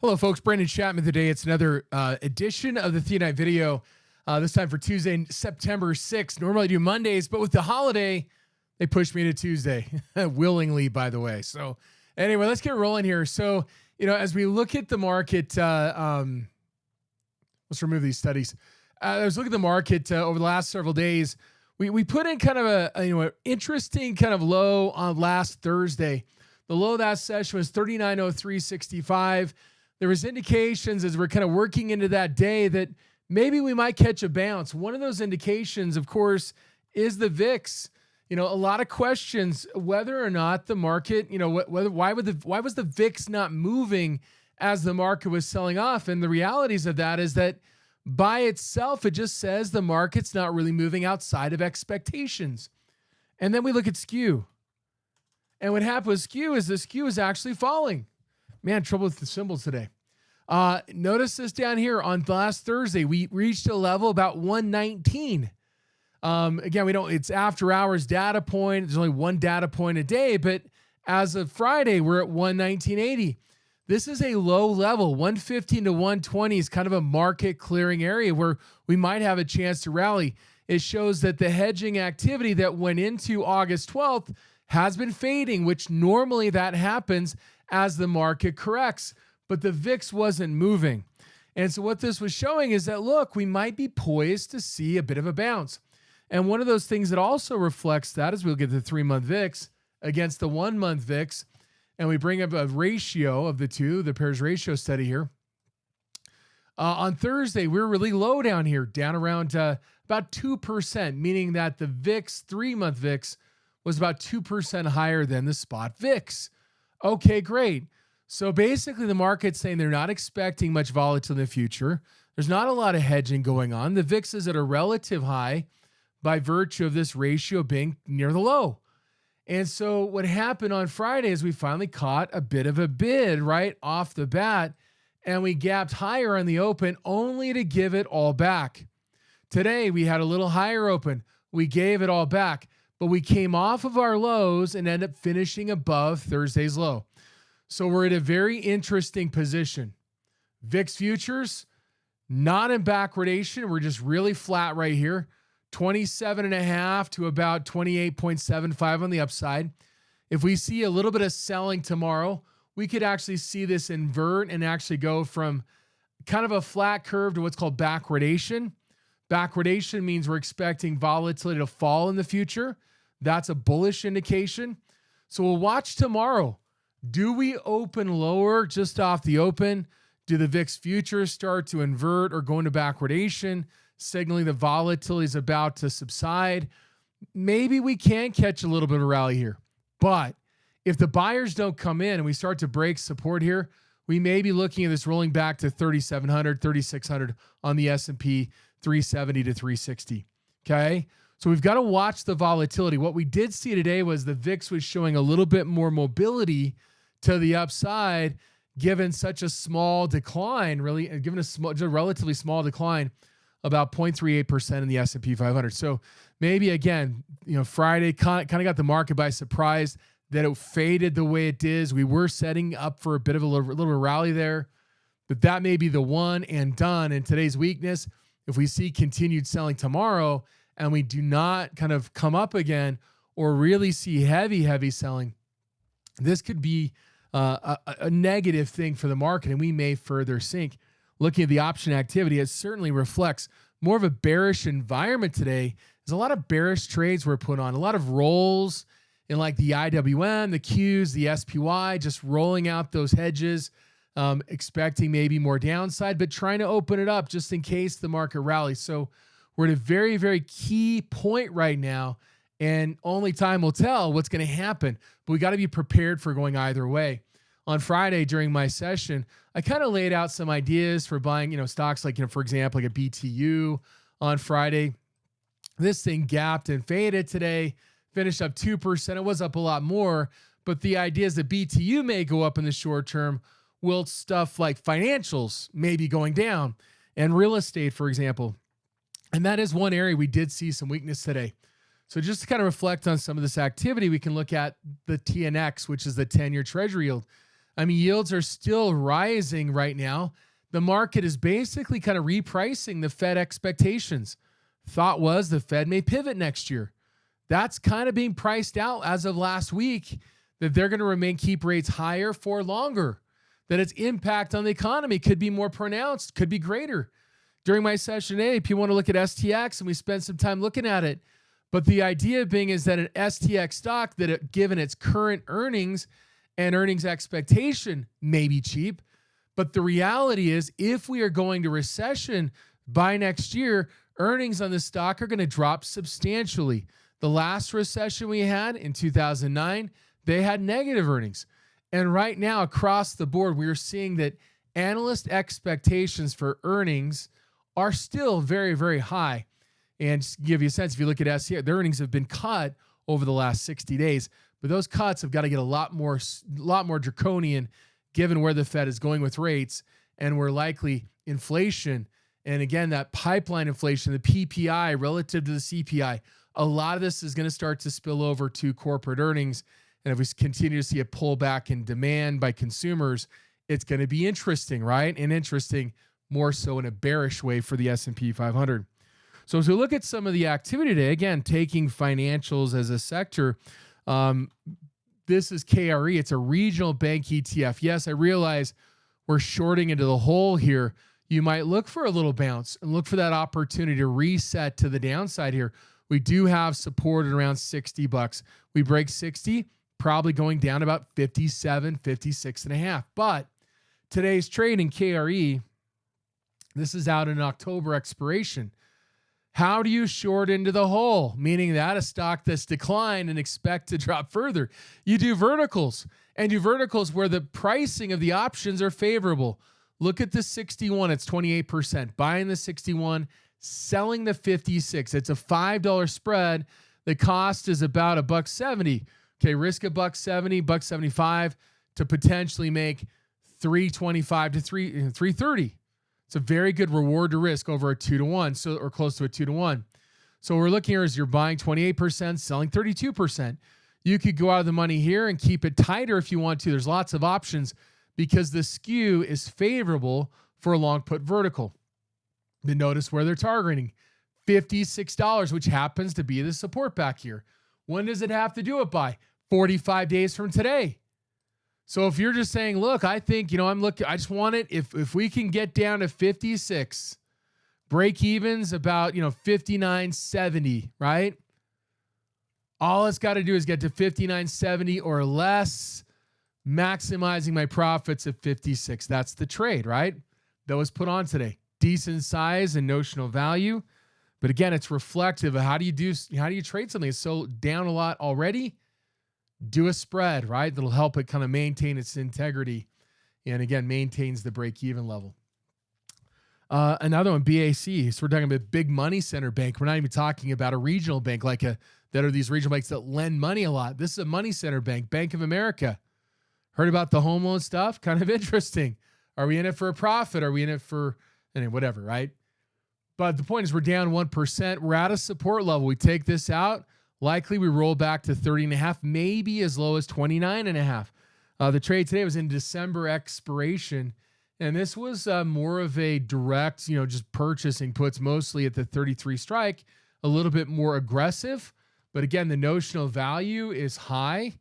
Hello, folks. Brandon Chapman today. It's another edition of the Thea Night video, this time for Tuesday, September 6th. Normally I do Mondays, but with the holiday, they pushed me to Tuesday, willingly, by the way. So anyway, let's get rolling here. So, as we look at the market, let's remove these studies. As we look at the market over the last several days, we put in kind of an interesting kind of low on last Thursday. The low of that session was 39.0365. There was indications as we're kind of working into that day that maybe we might catch a bounce. One of those indications, of course, is the VIX. A lot of questions whether or not the market, why was the VIX not moving as the market was selling off? And the realities of that is that by itself, it just says the market's not really moving outside of expectations. And then we look at skew. And what happened with skew is the skew is actually falling. Man, trouble with the symbols today. Notice this down here on last Thursday, we reached a level about 119. Again, it's after hours data point. There's only one data point a day, but as of Friday, we're at 119.80. This is a low level. 115 to 120 is kind of a market clearing area where we might have a chance to rally. It shows that the hedging activity that went into August 12th has been fading, which normally that happens as the market corrects, but the VIX wasn't moving. And so what this was showing is that, look, we might be poised to see a bit of a bounce. And one of those things that also reflects that is we'll get the 3-month VIX against the 1-month VIX, and we bring up a ratio of the two, the pairs ratio study here. On Thursday, we were really low down here, down around about 2%, meaning that the VIX, 3-month VIX, was about 2% higher than the spot VIX. Okay, great. So basically the market's saying they're not expecting much volatility in the future. There's not a lot of hedging going on. The VIX is at a relative high by virtue of this ratio being near the low. And so what happened on Friday is we finally caught a bit of a bid right off the bat, and we gapped higher on the open only to give it all back. Today we had a little higher open. We gave it all back, but we came off of our lows and ended up finishing above Thursday's low. So we're at a very interesting position. VIX futures, not in backwardation. We're just really flat right here. 27.5 to about 28.75 on the upside. If we see a little bit of selling tomorrow, we could actually see this invert and actually go from kind of a flat curve to what's called backwardation. Backwardation means we're expecting volatility to fall in the future. That's a bullish indication. So we'll watch tomorrow. Do we open lower just off the open? Do the VIX futures start to invert or go into backwardation, signaling the volatility is about to subside? Maybe we can catch a little bit of a rally here. But if the buyers don't come in and we start to break support here, we may be looking at this rolling back to 3,700, 3,600 on the S&P, 370 to 360. Okay? So we've got to watch the volatility. What we did see today was the VIX was showing a little bit more mobility to the upside, given such a small decline, given a relatively small decline, about 0.38% in the S&P 500. So maybe, again, Friday kind of got the market by surprise that it faded the way it did. We were setting up for a bit of a little rally there, but that may be the one and done. And today's weakness, if we see continued selling tomorrow and we do not kind of come up again or really see heavy selling, this could be a negative thing for the market, and we may further sink. Looking at the option activity, it certainly reflects more of a bearish environment today. There's a lot of bearish trades were put on, a lot of rolls in like the IWM, the Qs, the SPY, just rolling out those hedges, expecting maybe more downside, but trying to open it up just in case the market rallies. So we're at a very, very key point right now, and only time will tell what's going to happen. But we got to be prepared for going either way. On Friday during my session, I kind of laid out some ideas for buying, stocks like, for example, like a BTU on Friday. This thing gapped and faded today, finished up 2%. It was up a lot more, but the idea is that BTU may go up in the short term. Wilts stuff like financials may be going down, and real estate, for example. And that is one area we did see some weakness today. So just to kind of reflect on some of this activity, we can look at the TNX, which is the 10-year treasury yield. I mean, yields are still rising right now. The market is basically kind of repricing the Fed expectations. Thought was the Fed may pivot next year. That's kind of being priced out as of last week, that they're going to keep rates higher for longer, that its impact on the economy could be more pronounced, could be greater. During my session today, people want to look at STX, and we spent some time looking at it. But the idea being is that an STX stock, that given its current earnings and earnings expectation, may be cheap. But the reality is, if we are going to recession by next year, earnings on this stock are going to drop substantially. The last recession we had in 2009, they had negative earnings. And right now, across the board, we are seeing that analyst expectations for earnings are still very, very high. And just to give you a sense, if you look at SCA, their earnings have been cut over the last 60 days. But those cuts have got to get a lot more draconian given where the Fed is going with rates and where likely inflation, and again, that pipeline inflation, the PPI relative to the CPI, a lot of this is going to start to spill over to corporate earnings. And if we continue to see a pullback in demand by consumers, it's going to be interesting, right? And interesting more so in a bearish way for the S&P 500. So as we look at some of the activity today, again, taking financials as a sector, this is KRE. It's a regional bank ETF. Yes, I realize we're shorting into the hole here. You might look for a little bounce and look for that opportunity to reset to the downside here. We do have support at around $60. We break 60, probably going down about 57, 56 and a half. But today's trade in KRE, this is out in October expiration. How do you short into the hole? Meaning that a stock that's declined and expect to drop further. You do verticals, and do verticals where the pricing of the options are favorable. Look at the 61, it's 28%. Buying the 61, selling the 56. It's a $5 spread. The cost is about $1.70. Okay, risk $1.70, $1.75 to potentially make $3.25 to $3.30. It's a very good reward to risk over a 2-to-1, so or close to a 2-to-1. So we're looking here is you're buying 28%, selling 32%. You could go out of the money here and keep it tighter if you want to. There's lots of options because the skew is favorable for a long put vertical. Then notice where they're targeting $56, which happens to be the support back here. When does it have to do it by? 45 days from today. So if you're just saying, look, I think, I just want it. If we can get down to 56, break evens about, 59.70, right? All it's got to do is get to 59.70 or less, maximizing my profits at 56. That's the trade, right? That was put on today. Decent size and notional value. But again, it's reflective of how do you trade something? It's so down a lot already. Do a spread, right? That'll help it kind of maintain its integrity. And again, maintains the break-even level. Another one, BAC. So we're talking about big money center bank. We're not even talking about a regional bank that are these regional banks that lend money a lot. This is a money center bank, Bank of America. Heard about the home loan stuff? Kind of interesting. Are we in it for a profit? Are we in it for whatever, right? But the point is we're down 1%. We're at a support level. We take this out. Likely we roll back to 30.5, maybe as low as 29.5. The trade today was in December expiration, and this was more of a direct, just purchasing puts mostly at the 33 strike, a little bit more aggressive. But again, the notional value is high.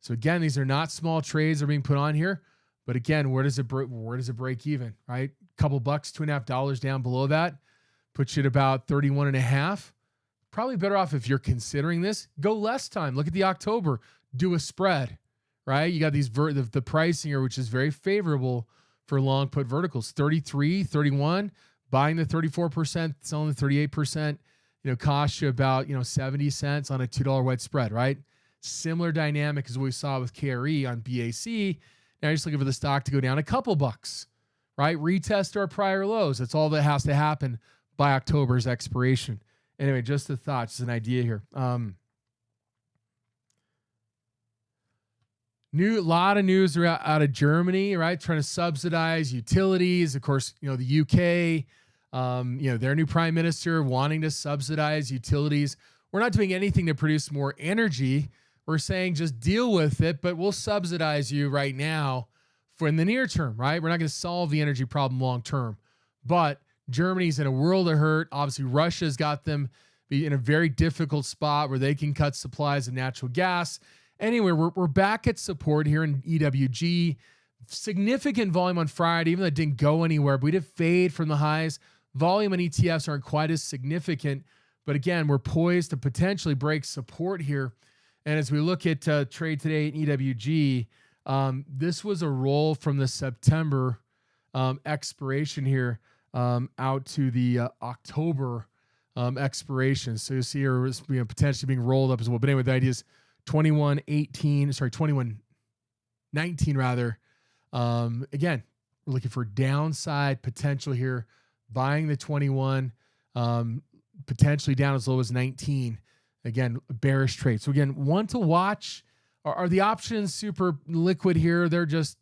So again, these are not small trades that are being put on here. But again, where does it break even, right? Couple bucks, $2.50 down below that, puts you at about 31.5. Probably better off if you're considering this, go less time. Look at the October, do a spread, right? You got these the pricing here, which is very favorable for long put verticals. 33, 31, buying the 34%, selling the 38%, costs you about, 70 cents on a $2 wide spread, right? Similar dynamic as what we saw with KRE on BAC. Now you're just looking for the stock to go down a couple bucks, right? Retest our prior lows. That's all that has to happen by October's expiration. Anyway, just a thought, just an idea here. Lot of news out of Germany, right? Trying to subsidize utilities. Of course, the UK, their new prime minister wanting to subsidize utilities. We're not doing anything to produce more energy. We're saying just deal with it, but we'll subsidize you right now for in the near term, right? We're not going to solve the energy problem long term, but Germany's in a world of hurt. Obviously, Russia's got them in a very difficult spot where they can cut supplies of natural gas. Anyway, we're back at support here in EWG. Significant volume on Friday, even though it didn't go anywhere, but we did fade from the highs. Volume in ETFs aren't quite as significant, but again, we're poised to potentially break support here. And as we look at trade today in EWG, this was a roll from the September expiration here out to the October expiration. So you see here was potentially being rolled up as well. But anyway, the idea is 2119 rather. Again, we're looking for downside potential here, buying the 21, potentially down as low as 19. Again, bearish trade. So again, one to watch. Are the options super liquid here? They're just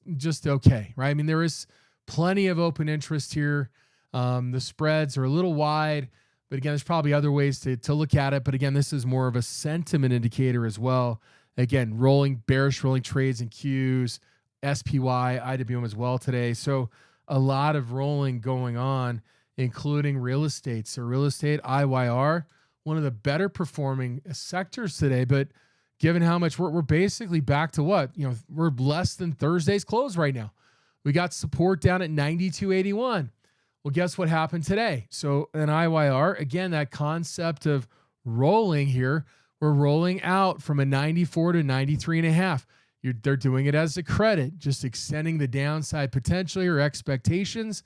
okay, right? I mean, there is plenty of open interest here. The spreads are a little wide, but again, there's probably other ways to look at it. But again, this is more of a sentiment indicator as well. Again, bearish rolling trades and Qs, SPY, IWM as well today. So a lot of rolling going on, including real estate. So real estate, IYR, one of the better performing sectors today. But given how much we're basically back to what? We're less than Thursday's close right now. We got support down at 92.81. Well, guess what happened today? So an IYR, again, that concept of rolling here, we're rolling out from a 94 to 93.5. They're doing it as a credit, just extending the downside potentially or expectations.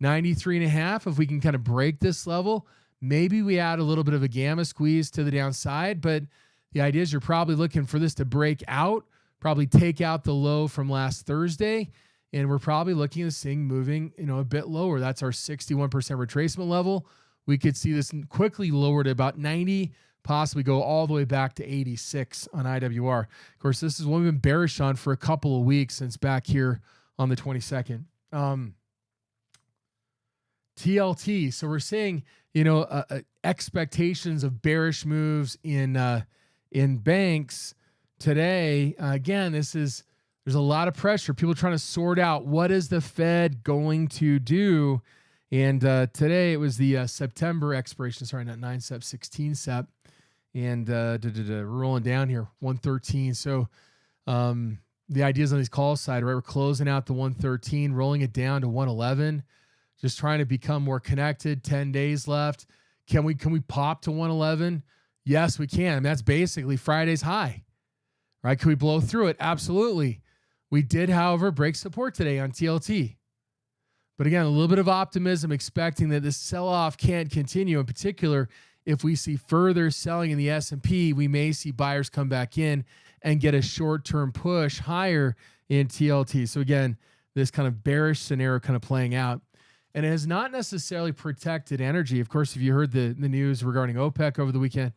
93.5, if we can kind of break this level, maybe we add a little bit of a gamma squeeze to the downside, but the idea is you're probably looking for this to break out, probably take out the low from last Thursday, and we're probably looking at this thing moving, a bit lower. That's our 61% retracement level. We could see this quickly lower to about 90, possibly go all the way back to 86 on IWR. Of course, this is one we've been bearish on for a couple of weeks since back here on the 22nd. TLT. So we're seeing, expectations of bearish moves in banks today. Again, there's a lot of pressure. People trying to sort out what is the Fed going to do. And today it was the September expiration. Sorry, not 9 SEP, 16 SEP. And we're rolling down here, 113. So the ideas on these call side, right? We're closing out the 113, rolling it down to 111, just trying to become more connected. 10 days left. Can we pop to 111? Yes, we can. I mean, that's basically Friday's high, right? Can we blow through it? Absolutely. We did, however, break support today on TLT. But again, a little bit of optimism, expecting that this sell-off can't continue. In particular, if we see further selling in the S&P, we may see buyers come back in and get a short-term push higher in TLT. So again, this kind of bearish scenario kind of playing out. And it has not necessarily protected energy. Of course, if you heard the news regarding OPEC over the weekend,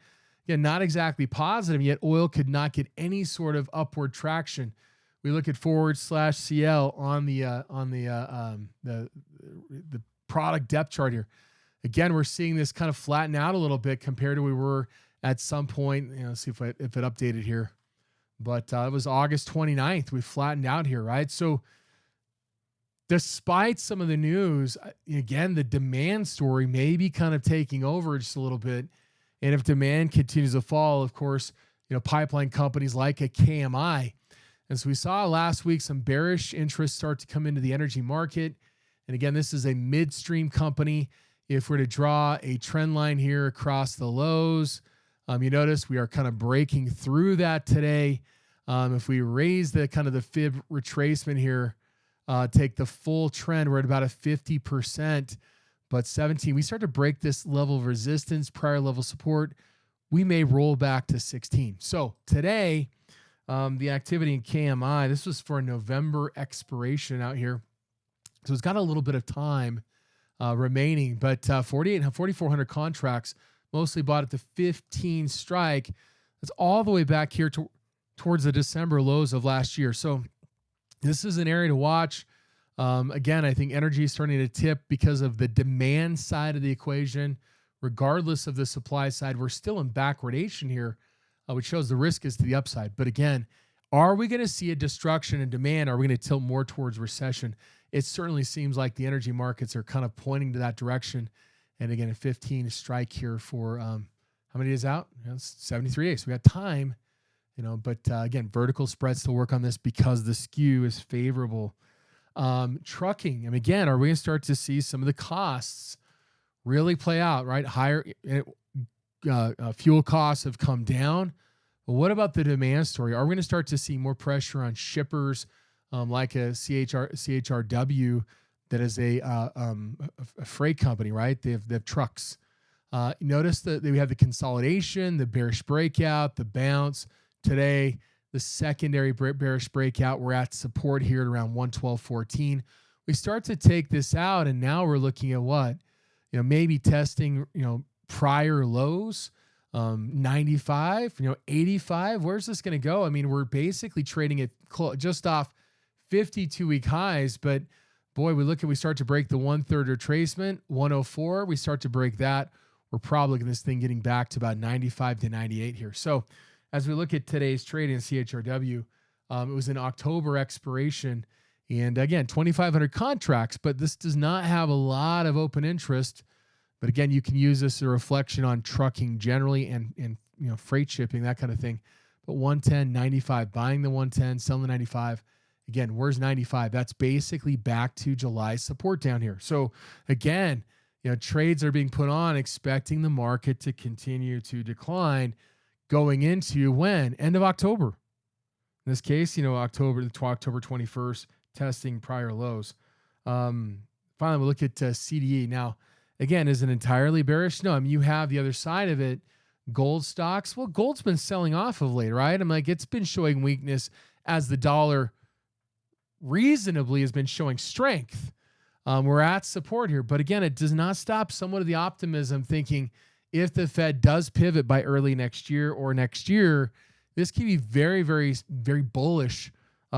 again, not exactly positive, yet oil could not get any sort of upward traction. We look at forward/CL on the product depth chart here. Again, we're seeing this kind of flatten out a little bit compared to where we were at some point. Let's see if it updated here. But it was August 29th. We flattened out here, right? So despite some of the news, again, the demand story may be kind of taking over just a little bit. And if demand continues to fall, of course, pipeline companies like a KMI. And so we saw last week some bearish interest start to come into the energy market. And again, this is a midstream company. If we're to draw a trend line here across the lows, you notice we are kind of breaking through that today. If we raise the kind of the fib retracement here, take the full trend, we're at about a 50%, but 17, we start to break this level of resistance, prior level support, we may roll back to 16. So today, the activity in KMI, this was for a November expiration out here. So it's got a little bit of time remaining, but 4,400 contracts, mostly bought at the 15 strike. That's all the way back here towards the December lows of last year. So this is an area to watch. Again, I think energy is starting to tip because of the demand side of the equation. Regardless of the supply side, we're still in backwardation here, which shows the risk is to the upside. But again, Are we going to see a destruction in demand? Are we going to tilt more towards recession? It certainly seems like the energy markets are kind of pointing to that direction. And again, a 15 strike here for how many days out? It's 73 days. So we got time, but again, vertical spreads to work on this because the skew is favorable. Trucking, and again, are we going to start to see some of the costs really play out, right? Higher fuel costs have come down. But what about the demand story? Are we going to start to see more pressure on shippers like a CHRW that is a freight company, right? They have trucks. Notice that we have the consolidation, the bearish breakout, the bounce. Today, the secondary bearish breakout. We're at support here at around 112.14. We start to take this out, and now we're looking at what? Maybe testing, prior lows. 95, 85. Where's this going to go? I mean, we're basically trading it just off 52-week highs, but boy, we start to break the 1/3 retracement, 104. We start to break that. We're probably looking at this thing getting back to about 95 to 98 here. So as we look at today's trade in CHRW, it was an October expiration, and again, 2,500 contracts, but this does not have a lot of open interest. But again, you can use this as a reflection on trucking generally and freight shipping, that kind of thing. But 110.95, buying the 110, selling the 95. Again, where's 95? That's basically back to July support down here. So again, trades are being put on expecting the market to continue to decline going into when? End of October. In this case, October 21st, testing prior lows. Finally, we'll look at CDE. Now, again, is it entirely bearish? No, I mean, you have the other side of it, gold stocks. Well, gold's been selling off of late, right? I'm like, it's been showing weakness as the dollar reasonably has been showing strength. We're at support here. But again, it does not stop somewhat of the optimism thinking if the Fed does pivot by early next year or next year, this can be very, very, very bullish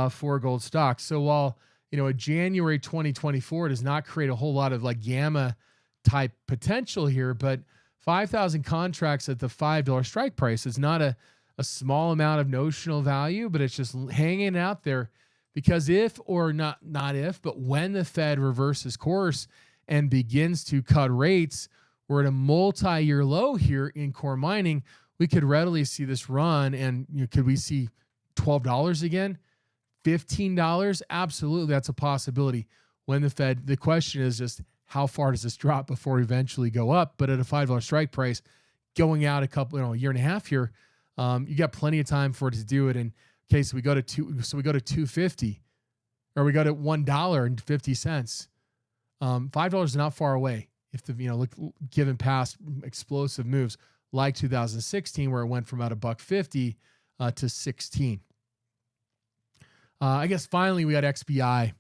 for gold stocks. So while, a January 2024 does not create a whole lot of like gamma type potential here, but 5,000 contracts at the $5 strike price is not a small amount of notional value, but it's just hanging out there because but when the Fed reverses course and begins to cut rates, we're at a multi-year low here in core mining. We could readily see this run, and could we see $12 again? $15? Absolutely, that's a possibility. When the question is just how far does this drop before we eventually go up? But at a $5 strike price, going out a year and a half here, you got plenty of time for it to do it. In case we go to $2.50, or we go to $1.50. $5 is not far away. If given past explosive moves like 2016, where it went from about $1.50 to 16. I guess finally we got XBI.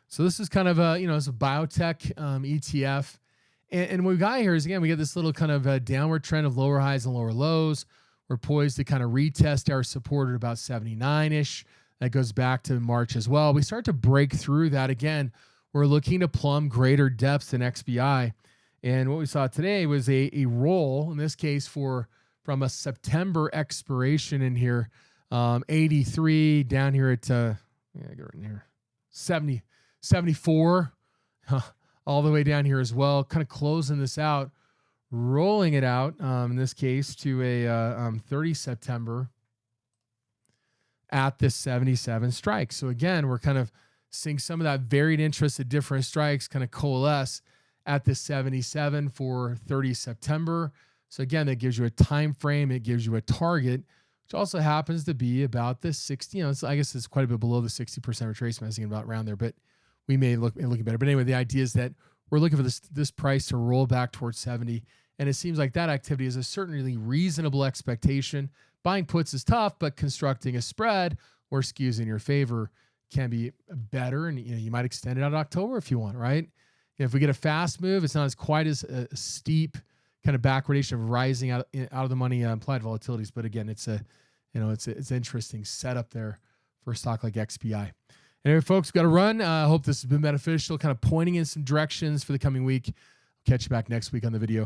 So this is kind of it's a biotech ETF. And what we got here is, again, we get this little kind of downward trend of lower highs and lower lows. We're poised to kind of retest our support at about 79-ish. That goes back to March as well. We start to break through that again. We're looking to plumb greater depths in XBI. And what we saw today was a roll, in this case from a September expiration in here, 83 down here at, get right in here, 70. 74, all the way down here as well, kind of closing this out, rolling it out, in this case, to a 30 September at this 77 strike. So again, we're kind of seeing some of that varied interest at different strikes kind of coalesce at this 77 for 30 September. So again, that gives you a time frame. It gives you a target, which also happens to be about the 60. I guess it's quite a bit below the 60% retracement. I was thinking about around there, but we may look better. But anyway, the idea is that we're looking for this price to roll back towards 70. And it seems like that activity is a certainly reasonable expectation. Buying puts is tough, but constructing a spread or skews in your favor can be better. And you might extend it out in October if you want, right? If we get a fast move, it's not as quite as steep kind of backwardation of rising out of the money implied volatilities. But again, it's an interesting setup there for a stock like XBI. Anyway, folks, got to run. I hope this has been beneficial, kind of pointing in some directions for the coming week. Catch you back next week on the video.